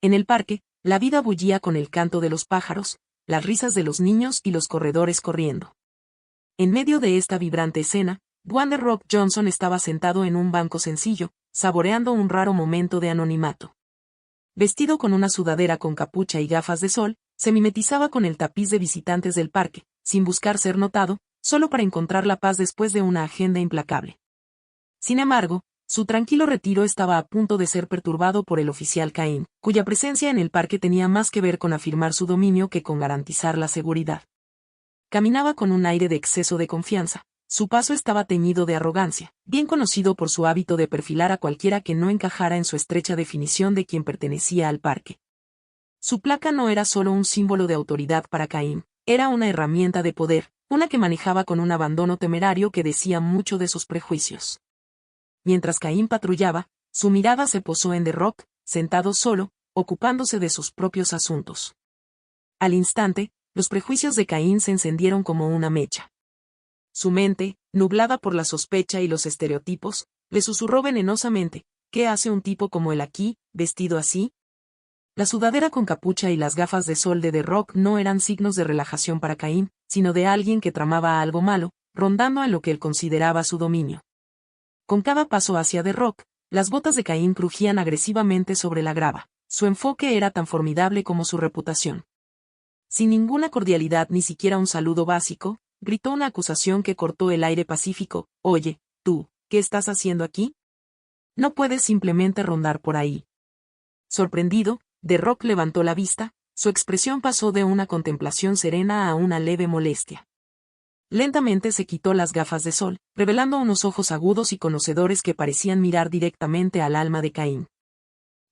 En el parque, la vida bullía con el canto de los pájaros, las risas de los niños y los corredores corriendo. En medio de esta vibrante escena, Dwayne "The Rock" Johnson estaba sentado en un banco sencillo, saboreando un raro momento de anonimato. Vestido con una sudadera con capucha y gafas de sol, se mimetizaba con el tapiz de visitantes del parque, sin buscar ser notado, solo para encontrar la paz después de una agenda implacable. Sin embargo, su tranquilo retiro estaba a punto de ser perturbado por el oficial Cain, cuya presencia en el parque tenía más que ver con afirmar su dominio que con garantizar la seguridad. Caminaba con un aire de exceso de confianza. Su paso estaba teñido de arrogancia, bien conocido por su hábito de perfilar a cualquiera que no encajara en su estrecha definición de quien pertenecía al parque. Su placa no era solo un símbolo de autoridad para Cain, era una herramienta de poder, una que manejaba con un abandono temerario que decía mucho de sus prejuicios. Mientras Cain patrullaba, su mirada se posó en The Rock, sentado solo, ocupándose de sus propios asuntos. Al instante, los prejuicios de Cain se encendieron como una mecha. Su mente, nublada por la sospecha y los estereotipos, le susurró venenosamente: ¿qué hace un tipo como él aquí, vestido así? La sudadera con capucha y las gafas de sol de The Rock no eran signos de relajación para Cain, sino de alguien que tramaba algo malo, rondando en lo que él consideraba su dominio. Con cada paso hacia The Rock, las botas de Cain crujían agresivamente sobre la grava. Su enfoque era tan formidable como su reputación. Sin ninguna cordialidad, ni siquiera un saludo básico, gritó una acusación que cortó el aire pacífico: «Oye, tú, ¿qué estás haciendo aquí? No puedes simplemente rondar por ahí». Sorprendido, The Rock levantó la vista, su expresión pasó de una contemplación serena a una leve molestia. Lentamente se quitó las gafas de sol, revelando unos ojos agudos y conocedores que parecían mirar directamente al alma de Cain.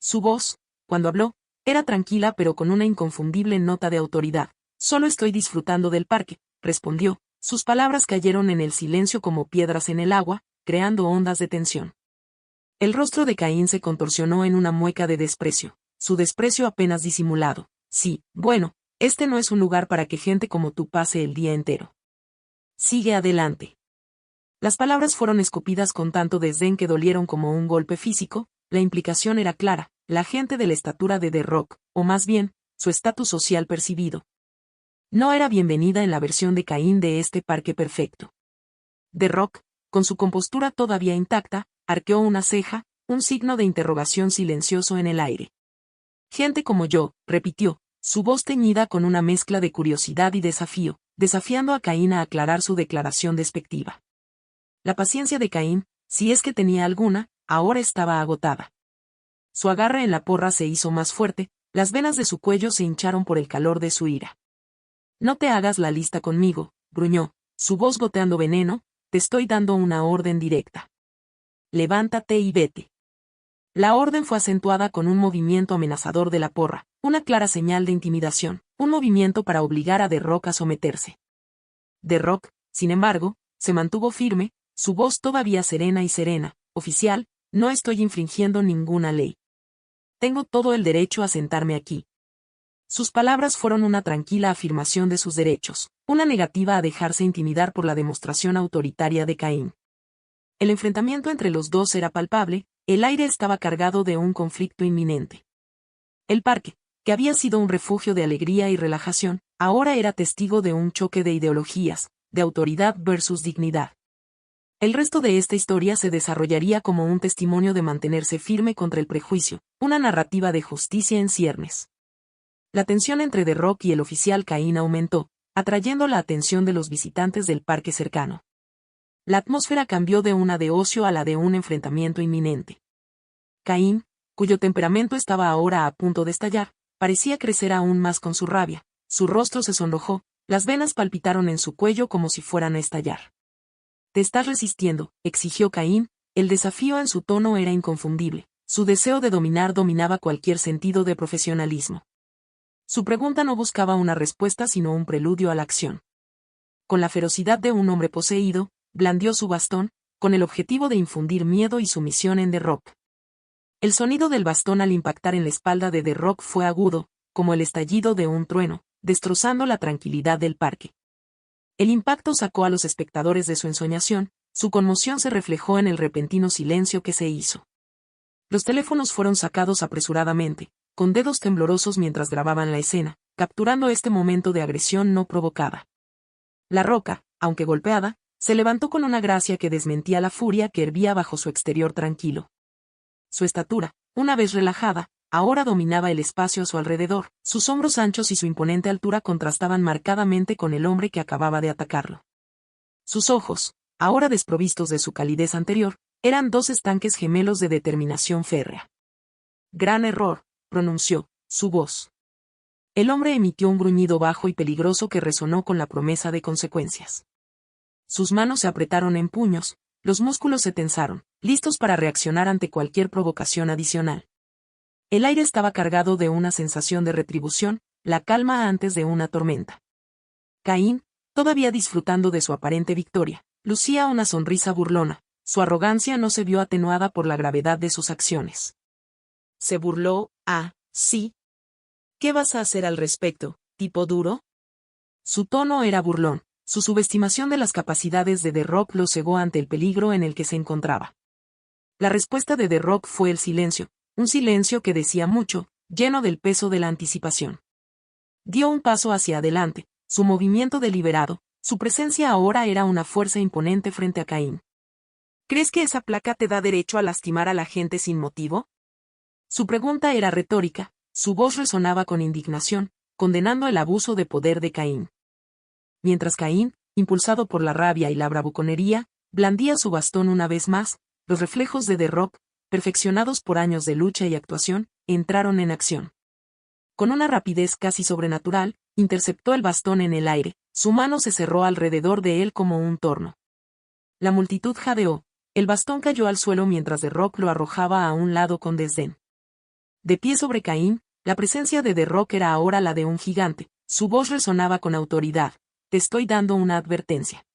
Su voz, cuando habló, era tranquila pero con una inconfundible nota de autoridad. «Solo estoy disfrutando del parque», respondió. Sus palabras cayeron en el silencio como piedras en el agua, creando ondas de tensión. El rostro de Cain se contorsionó en una mueca de desprecio, su desprecio apenas disimulado. «Sí, bueno, este no es un lugar para que gente como tú pase el día entero. Sigue adelante». Las palabras fueron escupidas con tanto desdén que dolieron como un golpe físico. La implicación era clara: la gente de la estatura de The Rock, o más bien, su estatus social percibido, no era bienvenida en la versión de Cain de este parque perfecto. The Rock, con su compostura todavía intacta, arqueó una ceja, un signo de interrogación silencioso en el aire. «Gente como yo», repitió, su voz teñida con una mezcla de curiosidad y desafío, desafiando a Cain a aclarar su declaración despectiva. La paciencia de Cain, si es que tenía alguna, ahora estaba agotada. Su agarre en la porra se hizo más fuerte, las venas de su cuello se hincharon por el calor de su ira. «No te hagas la lista conmigo», gruñó, su voz goteando veneno. «Te estoy dando una orden directa. Levántate y vete». La orden fue acentuada con un movimiento amenazador de la porra, una clara señal de intimidación, un movimiento para obligar a The Rock a someterse. The Rock, sin embargo, se mantuvo firme, su voz todavía serena y serena: «Oficial, no estoy infringiendo ninguna ley. Tengo todo el derecho a sentarme aquí». Sus palabras fueron una tranquila afirmación de sus derechos, una negativa a dejarse intimidar por la demostración autoritaria de Cain. El enfrentamiento entre los dos era palpable, el aire estaba cargado de un conflicto inminente. El parque, que había sido un refugio de alegría y relajación, ahora era testigo de un choque de ideologías, de autoridad versus dignidad. El resto de esta historia se desarrollaría como un testimonio de mantenerse firme contra el prejuicio, una narrativa de justicia en ciernes. La tensión entre The Rock y el oficial Cain aumentó, atrayendo la atención de los visitantes del parque cercano. La atmósfera cambió de una de ocio a la de un enfrentamiento inminente. Cain, cuyo temperamento estaba ahora a punto de estallar, parecía crecer aún más con su rabia. Su rostro se sonrojó, las venas palpitaron en su cuello como si fueran a estallar. «Te estás resistiendo», exigió Cain, el desafío en su tono era inconfundible, su deseo de dominar dominaba cualquier sentido de profesionalismo. Su pregunta no buscaba una respuesta sino un preludio a la acción. Con la ferocidad de un hombre poseído, blandió su bastón, con el objetivo de infundir miedo y sumisión en The Rock. El sonido del bastón al impactar en la espalda de The Rock fue agudo, como el estallido de un trueno, destrozando la tranquilidad del parque. El impacto sacó a los espectadores de su ensoñación, su conmoción se reflejó en el repentino silencio que se hizo. Los teléfonos fueron sacados apresuradamente, con dedos temblorosos mientras grababan la escena, capturando este momento de agresión no provocada. La roca, aunque golpeada, se levantó con una gracia que desmentía la furia que hervía bajo su exterior tranquilo. Su estatura, una vez relajada, ahora dominaba el espacio a su alrededor, sus hombros anchos y su imponente altura contrastaban marcadamente con el hombre que acababa de atacarlo. Sus ojos, ahora desprovistos de su calidez anterior, eran dos estanques gemelos de determinación férrea. Gran error, pronunció, su voz. El hombre emitió un gruñido bajo y peligroso que resonó con la promesa de consecuencias. Sus manos se apretaron en puños, los músculos se tensaron, listos para reaccionar ante cualquier provocación adicional. El aire estaba cargado de una sensación de retribución, la calma antes de una tormenta. Caín, todavía disfrutando de su aparente victoria, lucía una sonrisa burlona, su arrogancia no se vio atenuada por la gravedad de sus acciones. Se burló, sí. ¿Qué vas a hacer al respecto, tipo duro? Su tono era burlón. Su subestimación de las capacidades de The Rock lo cegó ante el peligro en el que se encontraba. La respuesta de The Rock fue el silencio, un silencio que decía mucho, lleno del peso de la anticipación. Dio un paso hacia adelante, su movimiento deliberado, su presencia ahora era una fuerza imponente frente a Caín. ¿Crees que esa placa te da derecho a lastimar a la gente sin motivo? Su pregunta era retórica, su voz resonaba con indignación, condenando el abuso de poder de Caín. Mientras Caín, impulsado por la rabia y la bravuconería, blandía su bastón una vez más, los reflejos de The Rock, perfeccionados por años de lucha y actuación, entraron en acción. Con una rapidez casi sobrenatural, interceptó el bastón en el aire, su mano se cerró alrededor de él como un torno. La multitud jadeó, el bastón cayó al suelo mientras The Rock lo arrojaba a un lado con desdén. De pie sobre Caín, la presencia de The Rock era ahora la de un gigante, su voz resonaba con autoridad. Te estoy dando una advertencia.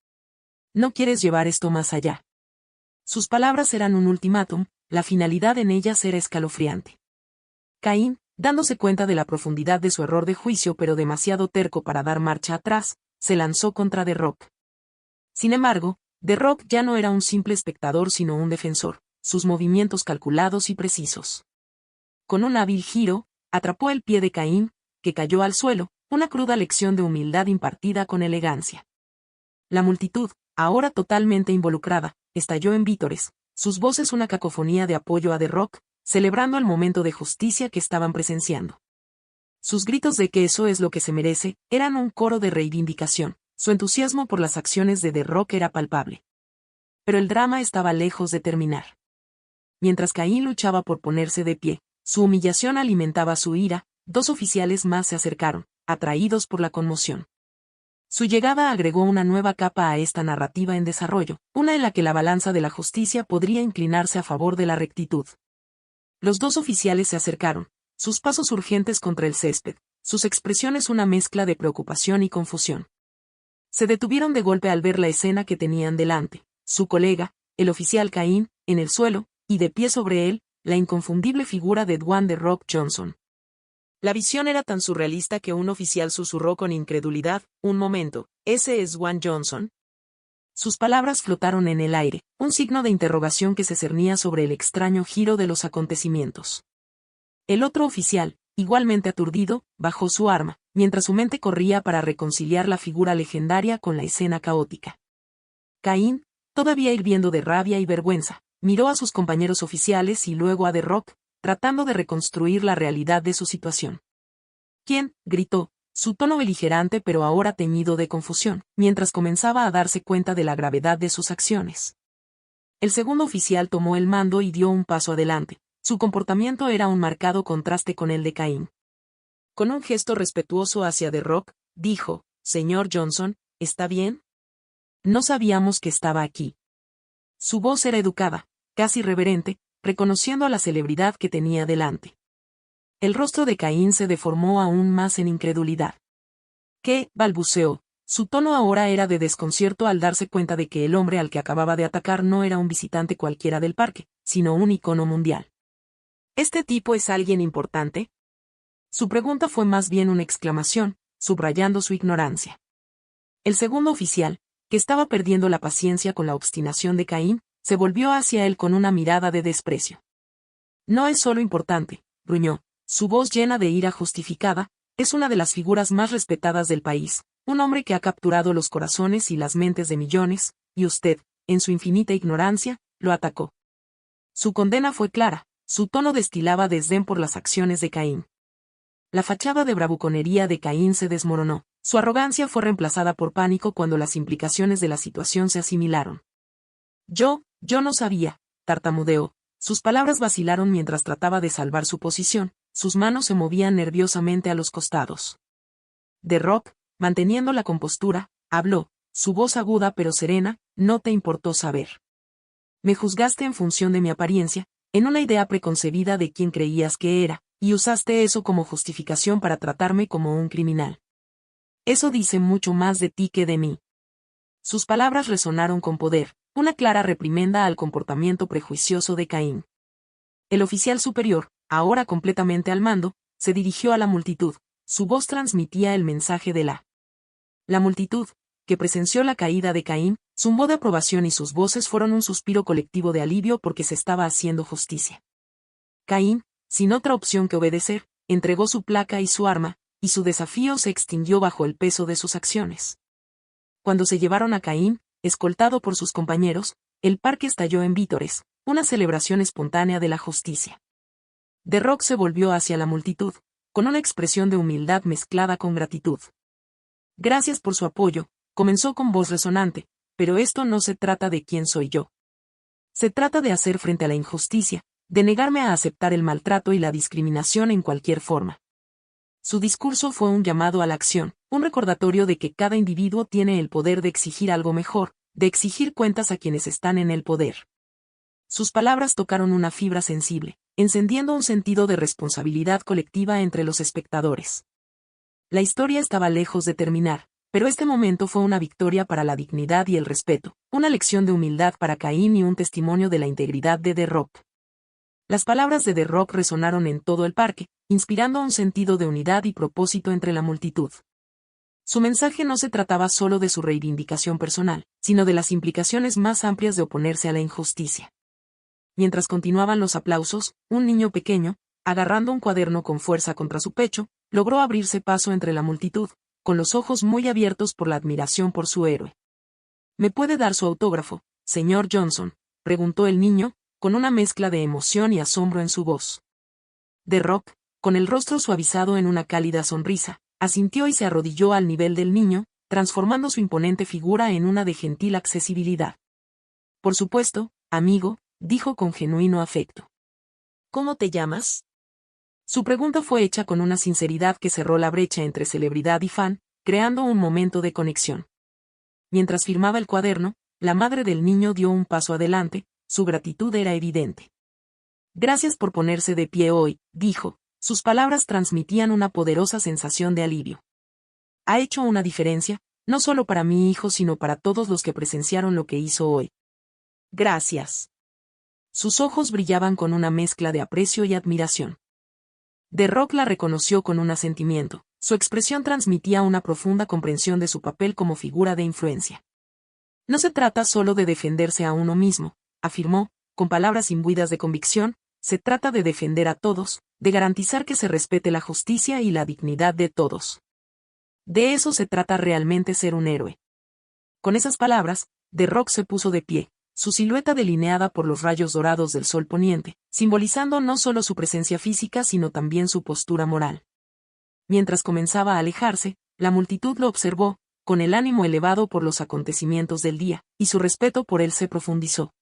No quieres llevar esto más allá. Sus palabras eran un ultimátum, la finalidad en ellas era escalofriante. Caín, dándose cuenta de la profundidad de su error de juicio pero demasiado terco para dar marcha atrás, se lanzó contra The Rock. Sin embargo, The Rock ya no era un simple espectador sino un defensor, sus movimientos calculados y precisos. Con un hábil giro, atrapó el pie de Caín, que cayó al suelo, una cruda lección de humildad impartida con elegancia. La multitud, ahora totalmente involucrada, estalló en vítores, sus voces una cacofonía de apoyo a The Rock, celebrando el momento de justicia que estaban presenciando. Sus gritos de que eso es lo que se merece, eran un coro de reivindicación, su entusiasmo por las acciones de The Rock era palpable. Pero el drama estaba lejos de terminar. Mientras Caín luchaba por ponerse de pie, su humillación alimentaba su ira, dos oficiales más se acercaron, atraídos por la conmoción. Su llegada agregó una nueva capa a esta narrativa en desarrollo, una en la que la balanza de la justicia podría inclinarse a favor de la rectitud. Los dos oficiales se acercaron, sus pasos urgentes contra el césped, sus expresiones una mezcla de preocupación y confusión. Se detuvieron de golpe al ver la escena que tenían delante, su colega, el oficial Caín, en el suelo, y de pie sobre él, la inconfundible figura de Dwayne The Rock Johnson. La visión era tan surrealista que un oficial susurró con incredulidad, «Un momento, ¿ese es Dwayne Johnson?». Sus palabras flotaron en el aire, un signo de interrogación que se cernía sobre el extraño giro de los acontecimientos. El otro oficial, igualmente aturdido, bajó su arma, mientras su mente corría para reconciliar la figura legendaria con la escena caótica. Caín, todavía hirviendo de rabia y vergüenza, miró a sus compañeros oficiales y luego a The Rock, tratando de reconstruir la realidad de su situación. ¿Quién?, gritó, su tono beligerante pero ahora teñido de confusión, mientras comenzaba a darse cuenta de la gravedad de sus acciones. El segundo oficial tomó el mando y dio un paso adelante, su comportamiento era un marcado contraste con el de Caín. Con un gesto respetuoso hacia The Rock, dijo, «Señor Johnson, ¿está bien? No sabíamos que estaba aquí». Su voz era educada, casi reverente, reconociendo a la celebridad que tenía delante. El rostro de Caín se deformó aún más en incredulidad. «¿Qué?», balbuceó, su tono ahora era de desconcierto al darse cuenta de que el hombre al que acababa de atacar no era un visitante cualquiera del parque, sino un icono mundial. ¿Este tipo es alguien importante?». Su pregunta fue más bien una exclamación, subrayando su ignorancia. El segundo oficial, que estaba perdiendo la paciencia con la obstinación de Caín, se volvió hacia él con una mirada de desprecio. «No es solo importante», gruñó, su voz llena de ira justificada, es una de las figuras más respetadas del país, un hombre que ha capturado los corazones y las mentes de millones, y usted, en su infinita ignorancia, lo atacó. Su condena fue clara, su tono destilaba desdén por las acciones de Caín. La fachada de bravuconería de Caín se desmoronó, su arrogancia fue reemplazada por pánico cuando las implicaciones de la situación se asimilaron. Yo no sabía, tartamudeó, sus palabras vacilaron mientras trataba de salvar su posición, sus manos se movían nerviosamente a los costados. The Rock, manteniendo la compostura, habló, su voz aguda pero serena, no te importó saber. Me juzgaste en función de mi apariencia, en una idea preconcebida de quién creías que era, y usaste eso como justificación para tratarme como un criminal. Eso dice mucho más de ti que de mí. Sus palabras resonaron con poder, una clara reprimenda al comportamiento prejuicioso de Caín. El oficial superior, ahora completamente al mando, se dirigió a la multitud, su voz transmitía el mensaje de la multitud, que presenció la caída de Caín, zumbó de aprobación y sus voces fueron un suspiro colectivo de alivio porque se estaba haciendo justicia. Caín, sin otra opción que obedecer, entregó su placa y su arma, y su desafío se extinguió bajo el peso de sus acciones. Cuando se llevaron a Caín, escoltado por sus compañeros, el parque estalló en vítores, una celebración espontánea de la justicia. The Rock se volvió hacia la multitud, con una expresión de humildad mezclada con gratitud. Gracias por su apoyo, comenzó con voz resonante, pero esto no se trata de quién soy yo. Se trata de hacer frente a la injusticia, de negarme a aceptar el maltrato y la discriminación en cualquier forma. Su discurso fue un llamado a la acción, un recordatorio de que cada individuo tiene el poder de exigir algo mejor, de exigir cuentas a quienes están en el poder. Sus palabras tocaron una fibra sensible, encendiendo un sentido de responsabilidad colectiva entre los espectadores. La historia estaba lejos de terminar, pero este momento fue una victoria para la dignidad y el respeto, una lección de humildad para Caín y un testimonio de la integridad de The Rock. Las palabras de The Rock resonaron en todo el parque, inspirando un sentido de unidad y propósito entre la multitud. Su mensaje no se trataba solo de su reivindicación personal, sino de las implicaciones más amplias de oponerse a la injusticia. Mientras continuaban los aplausos, un niño pequeño, agarrando un cuaderno con fuerza contra su pecho, logró abrirse paso entre la multitud, con los ojos muy abiertos por la admiración por su héroe. ¿Me puede dar su autógrafo, señor Johnson?, preguntó el niño, con una mezcla de emoción y asombro en su voz. The Rock, con el rostro suavizado en una cálida sonrisa, asintió y se arrodilló al nivel del niño, transformando su imponente figura en una de gentil accesibilidad. Por supuesto, amigo, dijo con genuino afecto. ¿Cómo te llamas? Su pregunta fue hecha con una sinceridad que cerró la brecha entre celebridad y fan, creando un momento de conexión. Mientras firmaba el cuaderno, la madre del niño dio un paso adelante, su gratitud era evidente. Gracias por ponerse de pie hoy, dijo, sus palabras transmitían una poderosa sensación de alivio. Ha hecho una diferencia, no solo para mi hijo sino para todos los que presenciaron lo que hizo hoy. Gracias. Sus ojos brillaban con una mezcla de aprecio y admiración. The Rock la reconoció con un asentimiento, su expresión transmitía una profunda comprensión de su papel como figura de influencia. No se trata solo de defenderse a uno mismo, afirmó, con palabras imbuidas de convicción, se trata de defender a todos, de garantizar que se respete la justicia y la dignidad de todos. De eso se trata realmente ser un héroe. Con esas palabras, The Rock se puso de pie, su silueta delineada por los rayos dorados del sol poniente, simbolizando no solo su presencia física sino también su postura moral. Mientras comenzaba a alejarse, la multitud lo observó, con el ánimo elevado por los acontecimientos del día, y su respeto por él se profundizó.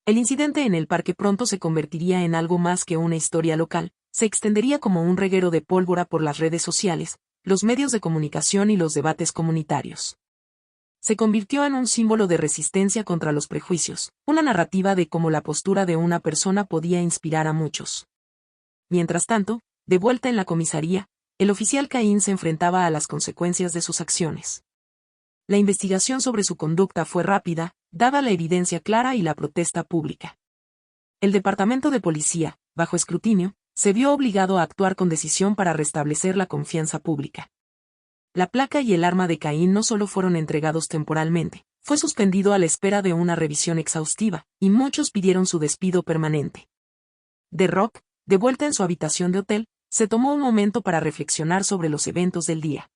El incidente en el parque pronto se convertiría en algo más que una historia local, se extendería como un reguero de pólvora por las redes sociales, los medios de comunicación y los debates comunitarios. Se convirtió en un símbolo de resistencia contra los prejuicios, una narrativa de cómo la postura de una persona podía inspirar a muchos. Mientras tanto, de vuelta en la comisaría, el oficial Caín se enfrentaba a las consecuencias de sus acciones. La investigación sobre su conducta fue rápida, dada la evidencia clara y la protesta pública. El departamento de policía, bajo escrutinio, se vio obligado a actuar con decisión para restablecer la confianza pública. La placa y el arma de Caín no solo fueron entregados temporalmente, fue suspendido a la espera de una revisión exhaustiva, y muchos pidieron su despido permanente. The Rock, de vuelta en su habitación de hotel, Se tomó un momento para reflexionar sobre los eventos del día.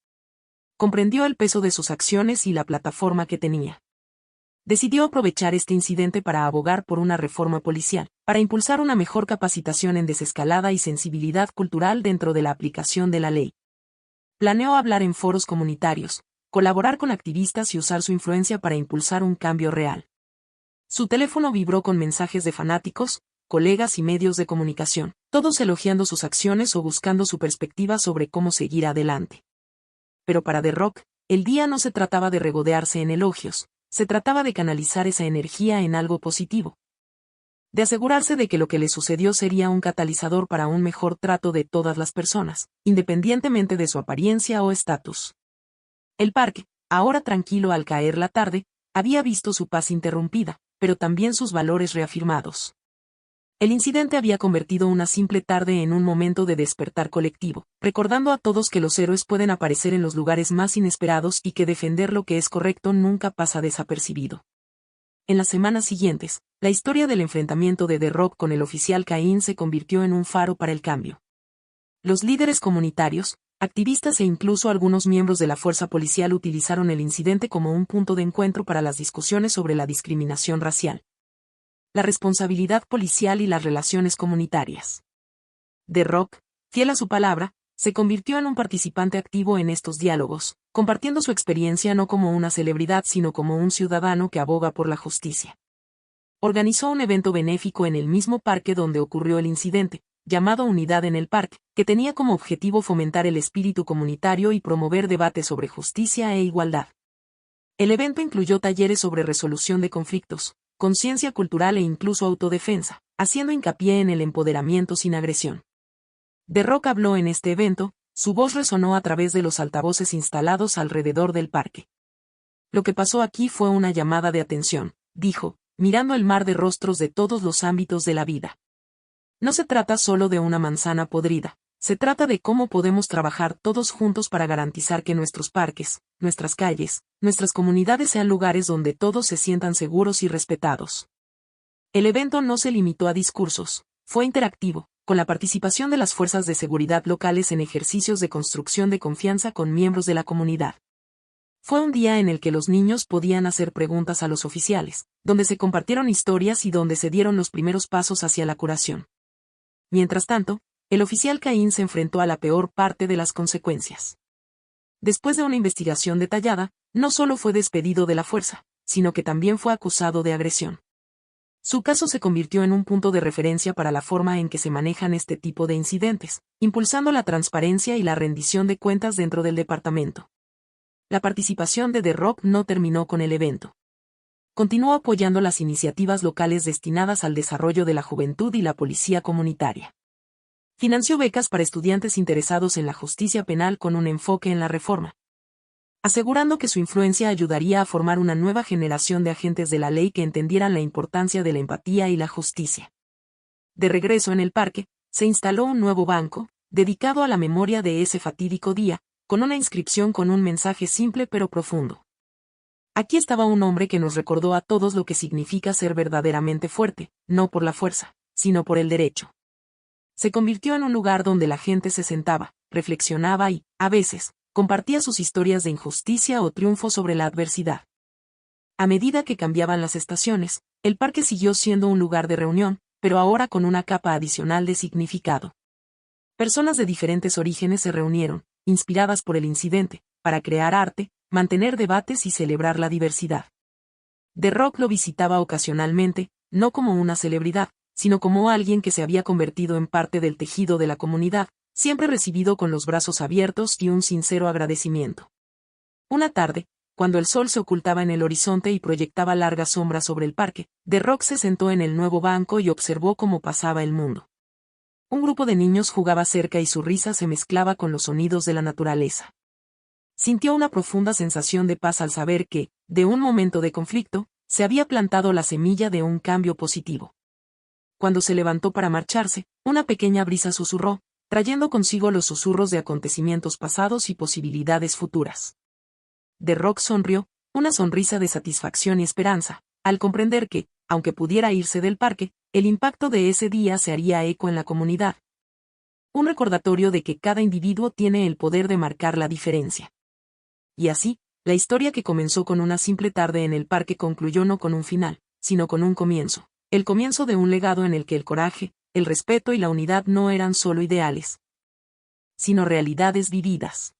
Comprendió el peso de sus acciones y la plataforma que tenía. Decidió aprovechar este incidente para abogar por una reforma policial, para impulsar una mejor capacitación en desescalada y sensibilidad cultural dentro de la aplicación de la ley. Planeó hablar en foros comunitarios, colaborar con activistas y usar su influencia para impulsar un cambio real. Su teléfono vibró con mensajes de fanáticos, colegas y medios de comunicación, todos elogiando sus acciones o buscando su perspectiva sobre cómo seguir adelante. Pero para The Rock, el día no se trataba de regodearse en elogios, se trataba de canalizar esa energía en algo positivo. De asegurarse de que lo que le sucedió sería un catalizador para un mejor trato de todas las personas, independientemente de su apariencia o estatus. El parque, ahora tranquilo al caer la tarde, había visto su paz interrumpida, pero también sus valores reafirmados. El incidente había convertido una simple tarde en un momento de despertar colectivo, recordando a todos que los héroes pueden aparecer en los lugares más inesperados y que defender lo que es correcto nunca pasa desapercibido. En las semanas siguientes, la historia del enfrentamiento de The Rock con el oficial Cain se convirtió en un faro para el cambio. Los líderes comunitarios, activistas e incluso algunos miembros de la fuerza policial utilizaron el incidente como un punto de encuentro para las discusiones sobre la discriminación racial, la responsabilidad policial y las relaciones comunitarias. The Rock, fiel a su palabra, se convirtió en un participante activo en estos diálogos, compartiendo su experiencia no como una celebridad sino como un ciudadano que aboga por la justicia. Organizó un evento benéfico en el mismo parque donde ocurrió el incidente, llamado Unidad en el Parque, que tenía como objetivo fomentar el espíritu comunitario y promover debates sobre justicia e igualdad. El evento incluyó talleres sobre resolución de conflictos, conciencia cultural e incluso autodefensa, haciendo hincapié en el empoderamiento sin agresión. The Rock habló en este evento, su voz resonó a través de los altavoces instalados alrededor del parque. Lo que pasó aquí fue una llamada de atención, dijo, mirando el mar de rostros de todos los ámbitos de la vida. No se trata solo de una manzana podrida, se trata de cómo podemos trabajar todos juntos para garantizar que nuestros parques, nuestras calles, nuestras comunidades sean lugares donde todos se sientan seguros y respetados. El evento no se limitó a discursos, fue interactivo, con la participación de las fuerzas de seguridad locales en ejercicios de construcción de confianza con miembros de la comunidad. Fue un día en el que los niños podían hacer preguntas a los oficiales, donde se compartieron historias y donde se dieron los primeros pasos hacia la curación. Mientras tanto, el oficial Cain se enfrentó a la peor parte de las consecuencias. Después de una investigación detallada, no solo fue despedido de la fuerza, sino que también fue acusado de agresión. Su caso se convirtió en un punto de referencia para la forma en que se manejan este tipo de incidentes, impulsando la transparencia y la rendición de cuentas dentro del departamento. La participación de The Rock no terminó con el evento. Continuó apoyando las iniciativas locales destinadas al desarrollo de la juventud y la policía comunitaria. Financió becas para estudiantes interesados en la justicia penal con un enfoque en la reforma, asegurando que su influencia ayudaría a formar una nueva generación de agentes de la ley que entendieran la importancia de la empatía y la justicia. De regreso en el parque, se instaló un nuevo banco, dedicado a la memoria de ese fatídico día, con una inscripción con un mensaje simple pero profundo. Aquí estaba un hombre que nos recordó a todos lo que significa ser verdaderamente fuerte, no por la fuerza, sino por el derecho. Se convirtió en un lugar donde la gente se sentaba, reflexionaba y, a veces, compartía sus historias de injusticia o triunfo sobre la adversidad. A medida que cambiaban las estaciones, el parque siguió siendo un lugar de reunión, pero ahora con una capa adicional de significado. Personas de diferentes orígenes se reunieron, inspiradas por el incidente, para crear arte, mantener debates y celebrar la diversidad. The Rock lo visitaba ocasionalmente, no como una celebridad, sino como alguien que se había convertido en parte del tejido de la comunidad, siempre recibido con los brazos abiertos y un sincero agradecimiento. Una tarde, cuando el sol se ocultaba en el horizonte y proyectaba largas sombras sobre el parque, The Rock se sentó en el nuevo banco y observó cómo pasaba el mundo. Un grupo de niños jugaba cerca y su risa se mezclaba con los sonidos de la naturaleza. Sintió una profunda sensación de paz al saber que, de un momento de conflicto, se había plantado la semilla de un cambio positivo. Cuando se levantó para marcharse, una pequeña brisa susurró, trayendo consigo los susurros de acontecimientos pasados y posibilidades futuras. The Rock sonrió, una sonrisa de satisfacción y esperanza, al comprender que, aunque pudiera irse del parque, el impacto de ese día se haría eco en la comunidad. Un recordatorio de que cada individuo tiene el poder de marcar la diferencia. Y así, la historia que comenzó con una simple tarde en el parque concluyó no con un final, sino con un comienzo. El comienzo de un legado en el que el coraje, el respeto y la unidad no eran solo ideales, sino realidades vividas.